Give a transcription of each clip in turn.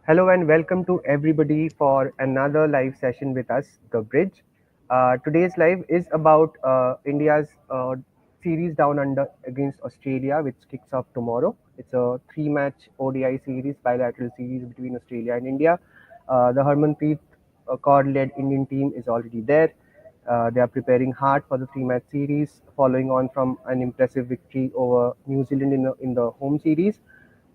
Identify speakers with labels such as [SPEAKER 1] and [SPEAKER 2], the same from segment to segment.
[SPEAKER 1] Hello and welcome to everybody for another live session with us, The Bridge. Today's live is about India's series down under against Australia, which kicks off tomorrow. It's a three-match ODI series, bilateral series between Australia and India. The Harmanpreet Kaur-led Indian team is already there. They are preparing hard for the three-match series, following on from an impressive victory over New Zealand in the home series.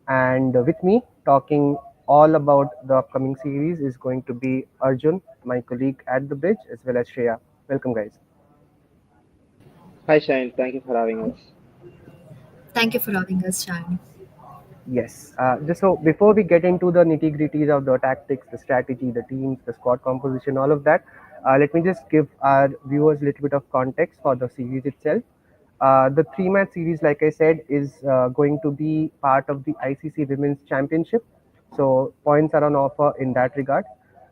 [SPEAKER 1] And with me, talking all about the upcoming series, is going to be Arjun, my colleague at the bridge, as well as Shreya. Welcome, guys.
[SPEAKER 2] Hi Shane, thank you for having us.
[SPEAKER 3] Thank you for having us, Shine.
[SPEAKER 1] Yes. Just so before we get into the nitty gritties of the tactics, the strategy, the teams, the squad composition, all of that, let me just give our viewers a little bit of context for the series itself. The three-match series, like I said, is going to be part of the ICC Women's Championship. So points are on offer in that regard.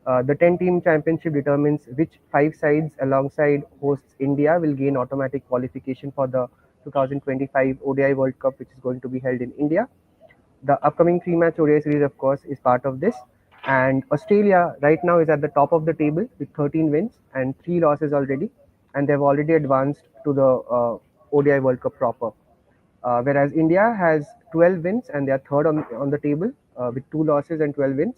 [SPEAKER 1] The 10-team championship determines which five sides alongside hosts India will gain automatic qualification for the 2025 ODI World Cup, which is going to be held in India. The upcoming three-match ODI series, of course, is part of this. And Australia right now is at the top of the table with 13 wins and three losses already, and they've already advanced to the ODI World Cup proper. Whereas India has 12 wins and they are third on the table with two losses and 12 wins.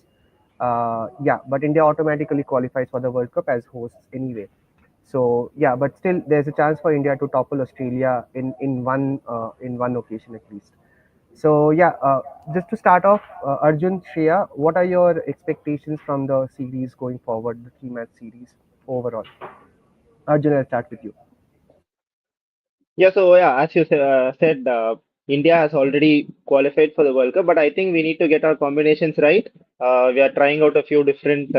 [SPEAKER 1] Yeah, but India automatically qualifies for the World Cup as hosts anyway. So yeah, but still, there's a chance for India to topple Australia in one occasion at least. So yeah, just to start off, Arjun, Shreya, what are your expectations from the series going forward, the three-match series overall? Arjun, I'll start with you.
[SPEAKER 2] As you said, India has already qualified for the World Cup, but I think we need to get our combinations right. We are trying out a few different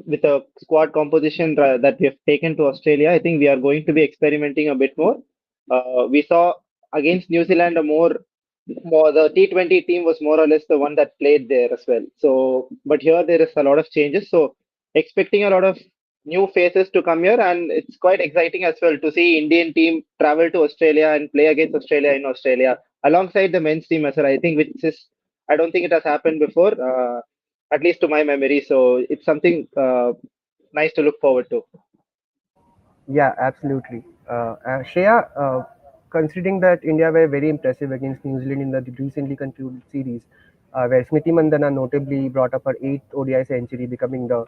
[SPEAKER 2] with a squad composition that we have taken to Australia. I think we are going to be experimenting a bit more. We saw against New Zealand more the T20 team was more or less the one that played there as well. So, but here there is a lot of changes. So, expecting a lot of new faces to come here, and it's quite exciting as well to see Indian team travel to Australia and play against Australia in Australia alongside the men's team as well. I think which is I don't think it has happened before, at least to my memory. So it's something nice to look forward to.
[SPEAKER 1] Yeah, absolutely. Shreya, considering that India were very impressive against New Zealand in the recently concluded series, where Smriti Mandhana notably brought up her eighth ODI century, becoming the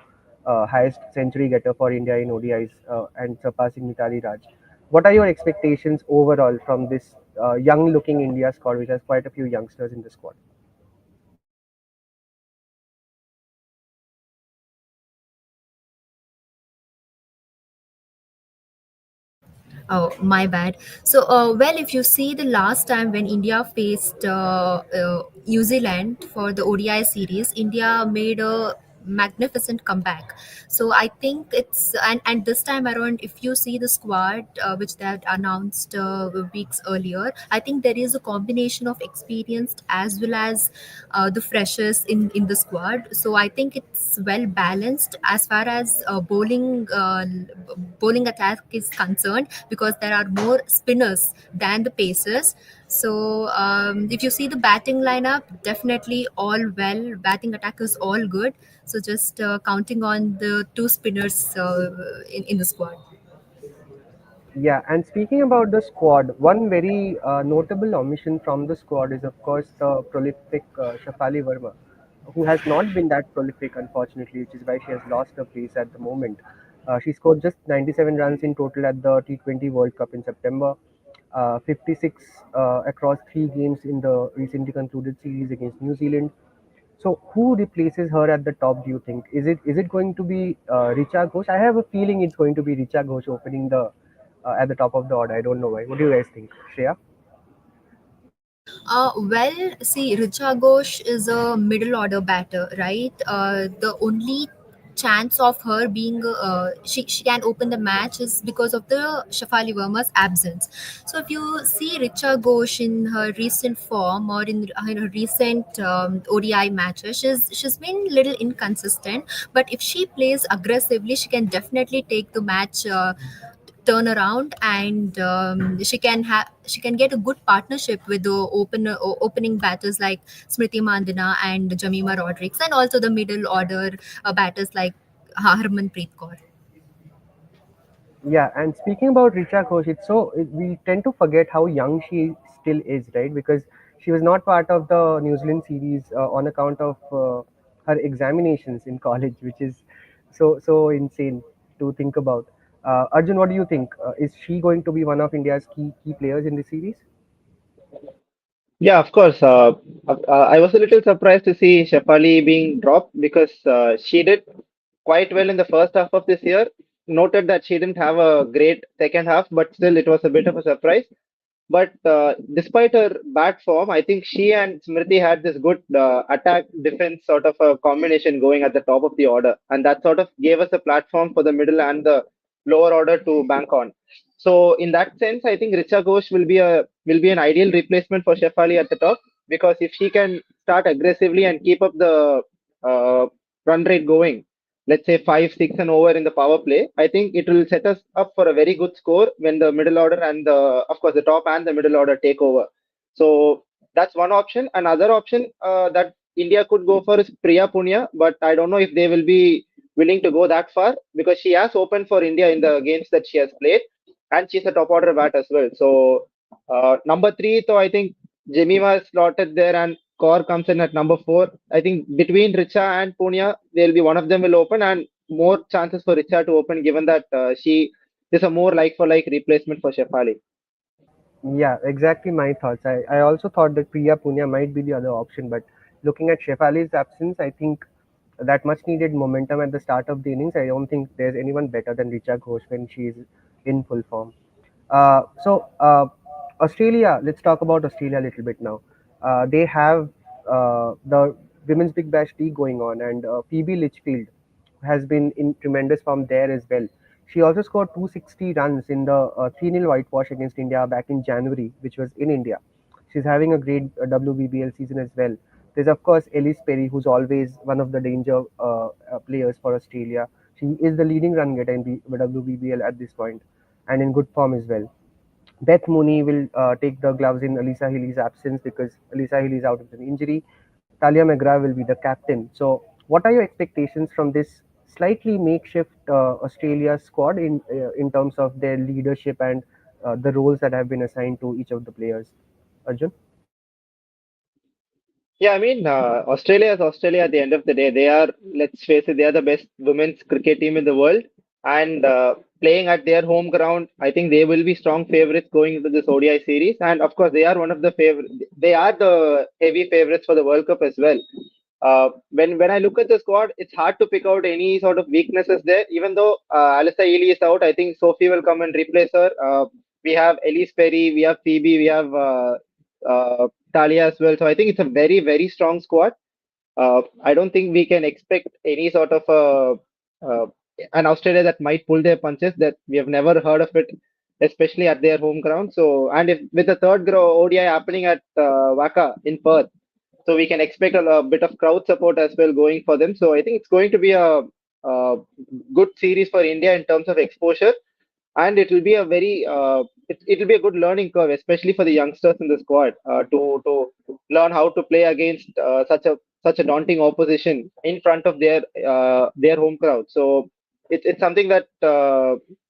[SPEAKER 1] highest century getter for India in ODIs and surpassing Mitali Raj. What are your expectations overall from this young-looking India squad, which has quite a few youngsters in the squad?
[SPEAKER 3] Oh, my bad. Well, if you see the last time when India faced New Zealand for the ODI series, India made a magnificent comeback. So I think and this time around, if you see the squad which they had announced weeks earlier, I think there is a combination of experienced as well as the freshers in the squad. So I think it's well balanced as far as bowling attack is concerned, because there are more spinners than the pacers. So if you see the batting lineup, definitely all well. Batting attack is all good. So just counting on the two spinners in the squad.
[SPEAKER 1] Yeah, and speaking about the squad, one very notable omission from the squad is, of course, the prolific Shafali Verma, who has not been that prolific, unfortunately, which is why she has lost her place at the moment. She scored just 97 runs in total at the T20 World Cup in September, 56 across three games in the recently concluded series against New Zealand. So, who replaces her at the top? Do you think is it going to be Richa Ghosh? I have a feeling it's going to be Richa Ghosh opening the at the top of the order. I don't know why. What do you guys think, Shreya?
[SPEAKER 3] Well, see, Richa Ghosh is a middle order batter, right? The only chance of her being she can open the match is because of the Shafali Verma's absence. So if you see Richa Ghosh in her recent form or in her recent ODI matches, she's been little inconsistent. But if she plays aggressively, she can definitely take the match turn around, and she can get a good partnership with the opening batters like Smriti Mandhana and Jamima Rodriguez, and also the middle order batters like Harmanpreet Kaur.
[SPEAKER 1] Yeah, and speaking about Richa Ghosh, we tend to forget how young she still is, right? Because she was not part of the New Zealand series on account of her examinations in college, which is so insane to think about. Arjun, what do you think? Is she going to be one of India's key players in the series?
[SPEAKER 2] Yeah, of course. I was a little surprised to see Shafali being dropped because she did quite well in the first half of this year. Noted that she didn't have a great second half, but still it was a bit of a surprise. But despite her bad form, I think she and Smriti had this good attack defense sort of a combination going at the top of the order, and that sort of gave us a platform for the middle and the lower order to bank on. So in that sense, I think Richa Ghosh will be an ideal replacement for Shefali at the top because if she can start aggressively and keep up the uh, run rate going, let's say 5, 6 and over in the power play, I think it will set us up for a very good score when the middle order and of course the top and the middle order take over. So that's one option. Another option that India could go for is Priya Punia, but I don't know if they will be willing to go that far because she has opened for India in the games that she has played, and she's a top order bat as well. So number three, so I think Jemima is slotted there, and Kaur comes in at number four. I think between Richa and Punia, there'll be one of them will open, and more chances for Richa to open, given that she is a more like for like replacement for Shefali.
[SPEAKER 1] Yeah, exactly my thoughts. I also thought that Priya Punya might be the other option, but looking at Shefali's absence, I think that much needed momentum at the start of the innings. I don't think there's anyone better than Richa Ghosh when she is in full form. Australia, let's talk about Australia a little bit now. They have the Women's Big Bash League going on, and Phoebe Litchfield has been in tremendous form there as well. She also scored 260 runs in the 3-0 whitewash against India back in January, which was in India. She's having a great WBBL season as well. There's, of course, Ellis Perry, who's always one of the danger players for Australia. She is the leading run getter in the WBBL at this point and in good form as well. Beth Mooney will take the gloves in Alisa Healy's absence because Alisa Healy is out with an injury. Talia McGrath will be the captain. So, what are your expectations from this slightly makeshift Australia squad in terms of their leadership and the roles that have been assigned to each of the players? Arjun?
[SPEAKER 2] Yeah, I mean, Australia is Australia at the end of the day. They are, let's face it, they are the best women's cricket team in the world. And playing at their home ground, I think they will be strong favorites going into this ODI series. And of course, they are one of the favorite. They are the heavy favorites for the World Cup as well. When I look at the squad, it's hard to pick out any sort of weaknesses there. Even though Alisa Ely is out, I think Sophie will come and replace her. We have Elise Perry, we have Phoebe, we have Talia as well. So I think it's a very, very strong squad. I don't think we can expect any sort of an Australia that might pull their punches that we have never heard of it, especially at their home ground. So, and if with the ODI happening at Waka in Perth, so we can expect a bit of crowd support as well going for them. So I think it's going to be a good series for India in terms of exposure, and it will be a very it will be a good learning curve, especially for the youngsters in the squad to learn how to play against such a daunting opposition in front of their home crowd. So it's something that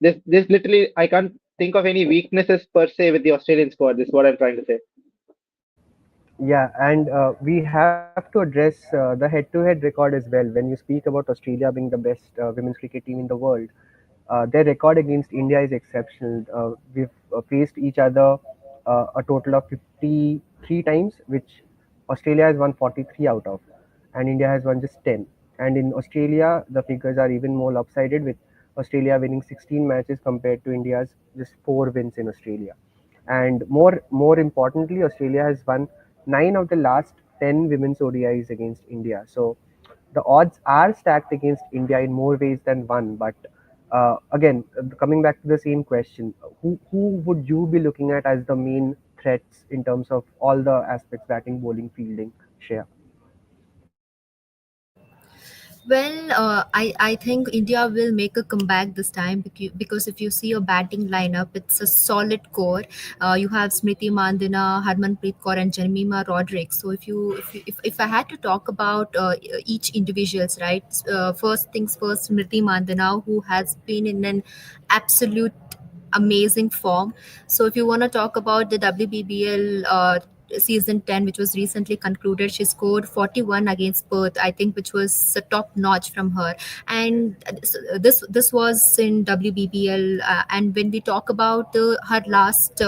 [SPEAKER 2] this literally I can't think of any weaknesses per se with the Australian squad. This is what I'm trying to say.
[SPEAKER 1] Yeah, and we have to address the head-to-head record as well. When you speak about Australia being the best women's cricket team in the world, their record against India is exceptional. We've faced each other a total of 53 times, which Australia has won 43 out of, and India has won just 10. And in Australia, the figures are even more lopsided, with Australia winning 16 matches compared to India's just 4 wins in Australia. And more importantly, Australia has won 9 of the last 10 women's ODIs against India. So the odds are stacked against India in more ways than one. But again, coming back to the same question, who would you be looking at as the main threats in terms of all the aspects: batting, bowling, fielding? Share.
[SPEAKER 3] Well, I think India will make a comeback this time because if you see a batting lineup, it's a solid core. You have Smriti Mandhana, Harmanpreet Kaur, and Jemima Roderick. So if I had to talk about each individuals, right? First things first, Smriti Mandhana, who has been in an absolute amazing form. So if you want to talk about the WBBL season 10, which was recently concluded, she scored 41 against Perth, I think, which was a top notch from her. And this was in WBBL. And when we talk about her last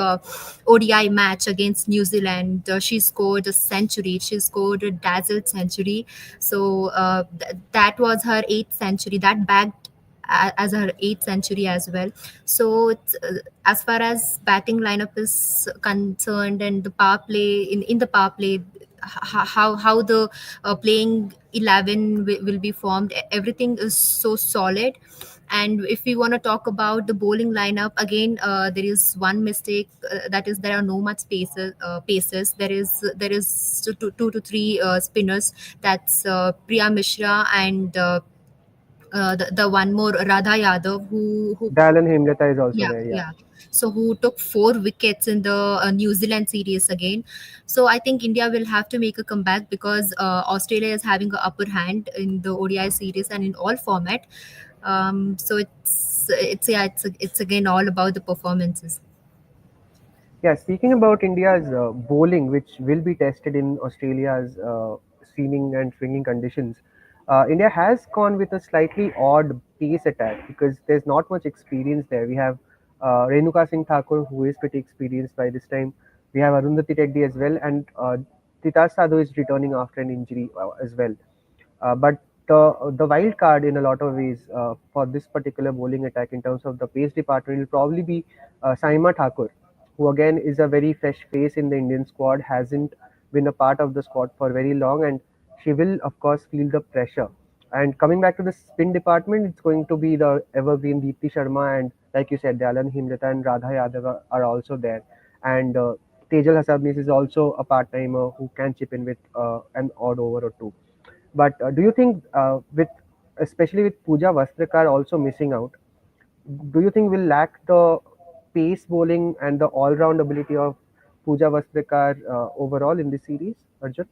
[SPEAKER 3] ODI match against New Zealand, she scored a century. She scored a dazzled century. So that was her eighth century. That bagged as her eighth century as well. So it's as far as batting lineup is concerned, and the power play in the power play, how the playing 11 will be formed, everything is so solid. And if we want to talk about the bowling lineup again, there is one mistake, that is there are no much paces. There is two to three spinners. That's Priya Mishra and the one more Radha Yadav, who
[SPEAKER 1] Dallin Himlata is also
[SPEAKER 3] yeah,
[SPEAKER 1] there. Yeah.
[SPEAKER 3] yeah. So who took 4 wickets in the New Zealand series again. So I think India will have to make a comeback because Australia is having an upper hand in the ODI series and in all format. So it's again all about the performances.
[SPEAKER 1] Yeah, speaking about India's bowling, which will be tested in Australia's seaming and swinging conditions, India has gone with a slightly odd pace attack because there's not much experience there. We have Renuka Singh Thakur, who is pretty experienced by this time. We have Arundhati Reddy as well, and Titar Sadhu is returning after an injury as well. But the wild card in a lot of ways for this particular bowling attack in terms of the pace department will probably be Saima Thakur, who again is a very fresh face in the Indian squad, hasn't been a part of the squad for very long, and she will of course feel the pressure. And coming back to the spin department, it's going to be the evergreen Deepti Sharma, and like you said, Dalan Himlata and Radha Yadav are also there. And Tejal Hasabnis is also a part timer who can chip in with an odd over or two. But do you think, with especially with Pooja Vastrakar also missing out, do you think we'll lack the pace bowling and the all-round ability of Pooja Vastrakar overall in this series, Arjun?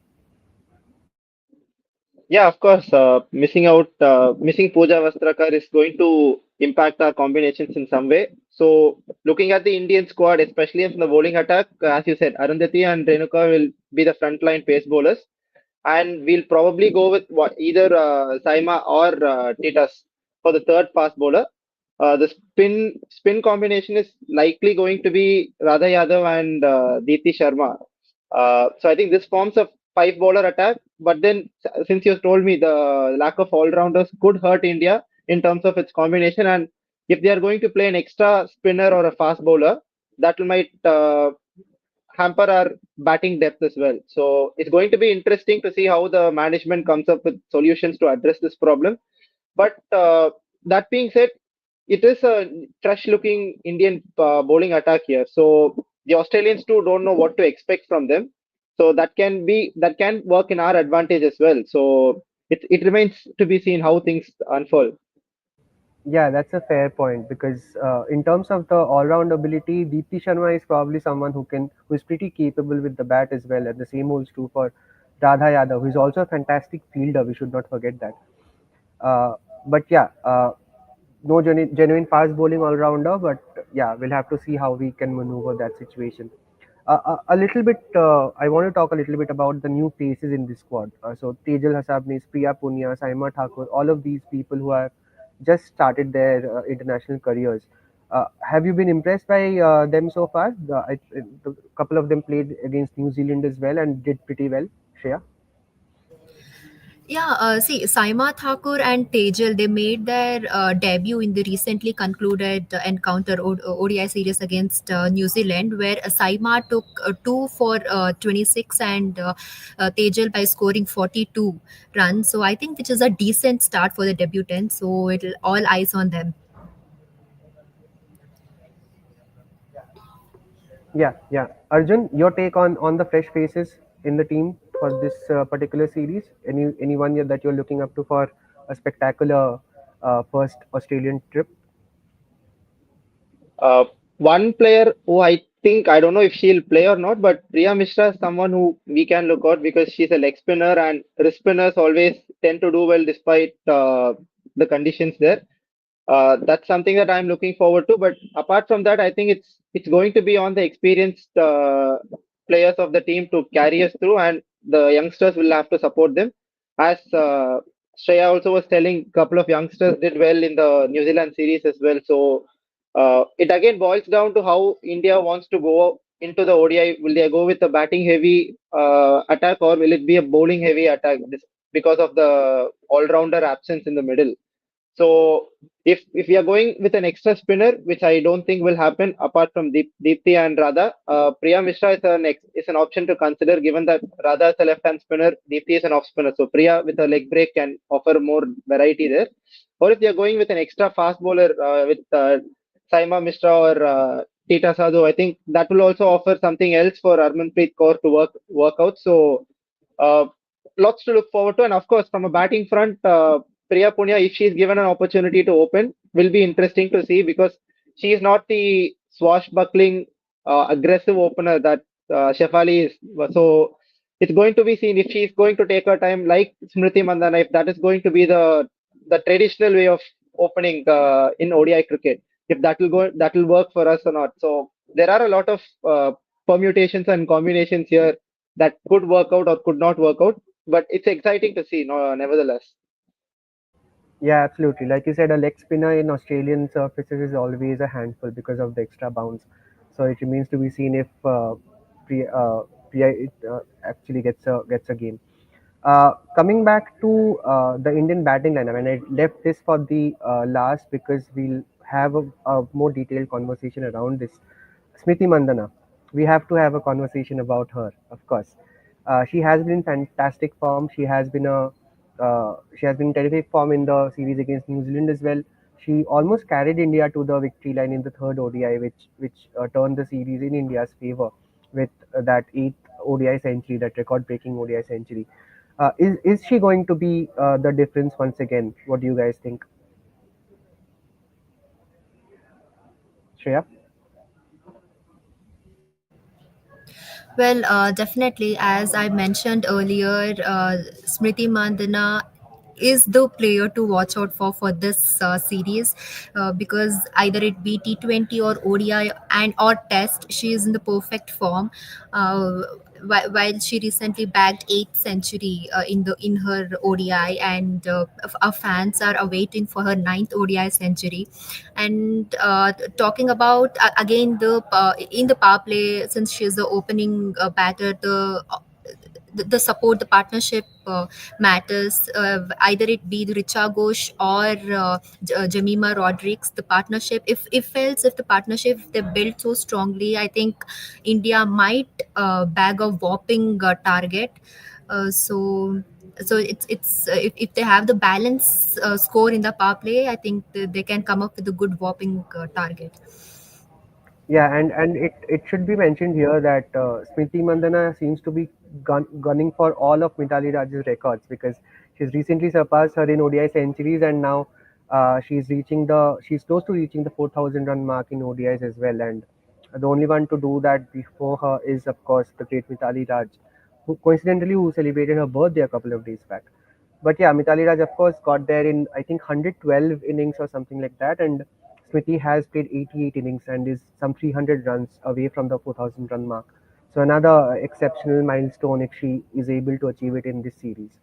[SPEAKER 2] Yeah, of course. Missing Pooja Vastrakar is going to impact our combinations in some way. So, looking at the Indian squad, especially in the bowling attack, as you said, Arundhati and Renuka will be the frontline pace bowlers, and we'll probably go with either Saima or Titas for the third fast bowler. The spin combination is likely going to be Radha Yadav and Deepti Sharma. So I think this forms a five bowler attack. But then, since you told me the lack of all rounders could hurt India in terms of its combination, and if they are going to play an extra spinner or a fast bowler, that might hamper our batting depth as well. So it's going to be interesting to see how the management comes up with solutions to address this problem. But that being said, it is a fresh-looking Indian bowling attack here. So the Australians too don't know what to expect from them. So that can work in our advantage as well. So it remains to be seen how things unfold.
[SPEAKER 1] Yeah, that's a fair point because in terms of the all-round ability, Deepti Sharma is probably someone who is pretty capable with the bat as well, and the same holds true for Radha Yadav, who is also a fantastic fielder. We should not forget that. But yeah, no genuine fast bowling all rounder. But yeah, we'll have to see how we can maneuver that situation. A little bit, I want to talk a little bit about the new faces in this squad. So Tejal Hasabnis, Priya Punia, Saima Thakur, all of these people who have just started their international careers. Have you been impressed by them so far? The couple of them played against New Zealand as well and did pretty well. Shreya?
[SPEAKER 3] Yeah, see, Saima Thakur and Tejal, they made their debut in the recently concluded encounter ODI series against New Zealand, where Saima took 2 for 26 and Tejal by scoring 42 runs. So I think which is a decent start for the debutant. So it'll all eyes on them.
[SPEAKER 1] Yeah, yeah. Arjun, your take on the fresh faces in the team for this particular series? Anyone that you're looking up to for a spectacular first Australian trip.
[SPEAKER 2] Uh, One player who I think, I don't know if she'll play or not, but Priya Mishra is someone who we can look out because she's a leg spinner and wrist spinners always tend to do well despite the conditions there. That's something that I'm looking forward to. But apart from that, I think it's going to be on the experienced players of the team to carry us through, and the youngsters will have to support them. As Shreya also was telling, a couple of youngsters did well in the New Zealand series as well. So it again boils down to how India wants to go into the ODI. Will they go with a batting heavy attack, or will it be a bowling heavy attack because of the all rounder absence in the middle? So if we are going with an extra spinner, which I don't think will happen, apart from Deepti and Radha, Priya Mishra is an option to consider, given that Radha is a left-hand spinner, Deepti is an off spinner. So Priya with a leg break can offer more variety there. Or if they are going with an extra fast bowler with Saima Mishra or Tita Sadhu, I think that will also offer something else for Harmanpreet Kaur to work out. So uh, lots to look forward to. And of course, from a batting front, Priya Punya, if she's given an opportunity to open, will be interesting to see because she is not the swashbuckling, aggressive opener that Shafali is. So it's going to be seen if she's going to take her time, like Smriti Mandhana, if that is going to be the traditional way of opening in ODI cricket. If that will work for us or not. So there are a lot of permutations and combinations here that could work out or could not work out. But it's exciting to see, no, nevertheless.
[SPEAKER 1] Yeah, absolutely. Like you said, a leg spinner in Australian surfaces is always a handful because of the extra bounce. So it remains to be seen if Priya actually gets a game. Coming back to the Indian batting lineup, and I left this for the last because we'll have a more detailed conversation around this. Smriti Mandhana, we have to have a conversation about her, of course. She has been in fantastic form. She has been in terrific form in the series against New Zealand as well. She almost carried India to the victory line in the third ODI, which turned the series in India's favor with that eighth ODI century, that record-breaking ODI century. Is she going to be the difference once again? What do you guys think, Shreya?
[SPEAKER 3] Well, definitely, as I mentioned earlier, Smriti Mandhana is the player to watch out for this series because either it be T20 or ODI and or Test, she is in the perfect form. Uh, while she recently bagged eighth century in her ODI, and our fans are awaiting for her ninth ODI century. And talking about again in the power play, since she's the opening batter, the support, the partnership matters. Either it be the Richa Ghosh or Jamima Rodriguez, the partnership. If the partnership they built so strongly, I think India might bag a whopping target. So if they have the balance score in the power play, I think they can come up with a good whopping target.
[SPEAKER 1] Yeah, and it should be mentioned here that Smriti Mandhana seems to be gunning for all of Mitali Raj's records because she's recently surpassed her in ODI centuries, and now she's close to reaching the 4,000 run mark in ODIs as well. And the only one to do that before her is, of course, the great Mitali Raj, who celebrated her birthday a couple of days back. But yeah, Mitali Raj, of course, got there in, I think, 112 innings or something like that. And Smriti has played 88 innings and is some 300 runs away from the 4,000 run mark. So another exceptional milestone if she is able to achieve it in this series.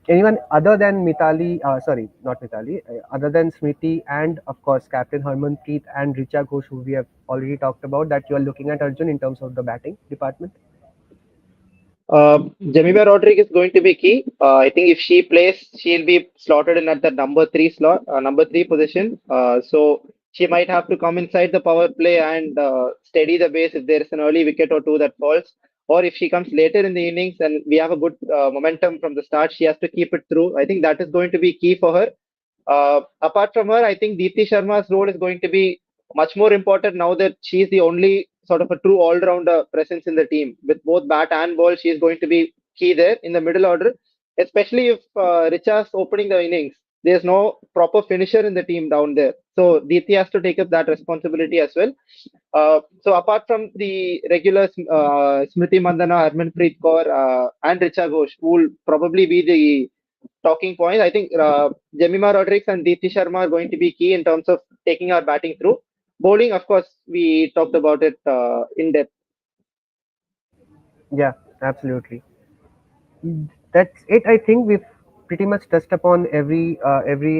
[SPEAKER 1] Anyone other than not Mitali, other than Smriti and of course Captain Harmanpreet and Richa Ghosh, who we have already talked about, that you are looking at, Arjun, in terms of the batting department?
[SPEAKER 2] Jamima Rodriguez is going to be key. I think if she plays, she'll be slotted in at the number three position. So she might have to come inside the power play and steady the base if there is an early wicket or two that falls. Or if she comes later in the innings and we have a good momentum from the start, she has to keep it through. I think that is going to be key for her. Apart from her, I think Deepti Sharma's role is going to be much more important now that she's the only sort of a true all-rounder presence in the team. With both bat and ball, she is going to be key there in the middle order. especially if Richa's opening the innings. There's no proper finisher in the team down there. So Diti has to take up that responsibility as well. So apart from the regular Smriti Mandhana, Harmanpreet Kaur, and Richa Ghosh, who will probably be the talking points, I think Jemima Rodriguez and Deepti Sharma are going to be key in terms of taking our batting through. Bowling, of course, we talked about it in depth.
[SPEAKER 1] Yeah, absolutely. That's it. I think we've pretty much touched upon every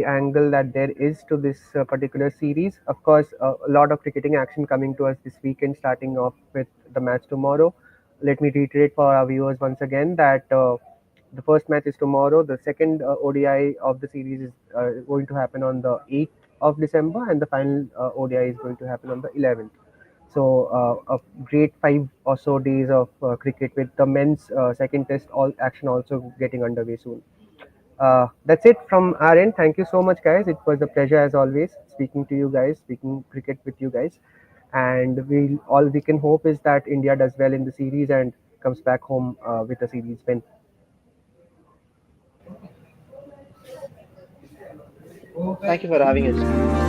[SPEAKER 1] angle that there is to this particular series. Of course, a lot of cricketing action coming to us this weekend, starting off with the match tomorrow. Let me reiterate for our viewers once again that the first match is tomorrow. The second ODI of the series is going to happen on the 8th of December, and the final ODI is going to happen on the 11th. So a great 5 or so days of cricket with the men's second test all action also getting underway soon. That's it from our end. Thank you so much, guys. It was a pleasure as always speaking to you guys, speaking cricket with you guys. And we all we can hope is that India does well in the series and comes back home with a series win.
[SPEAKER 2] Thank you for having us.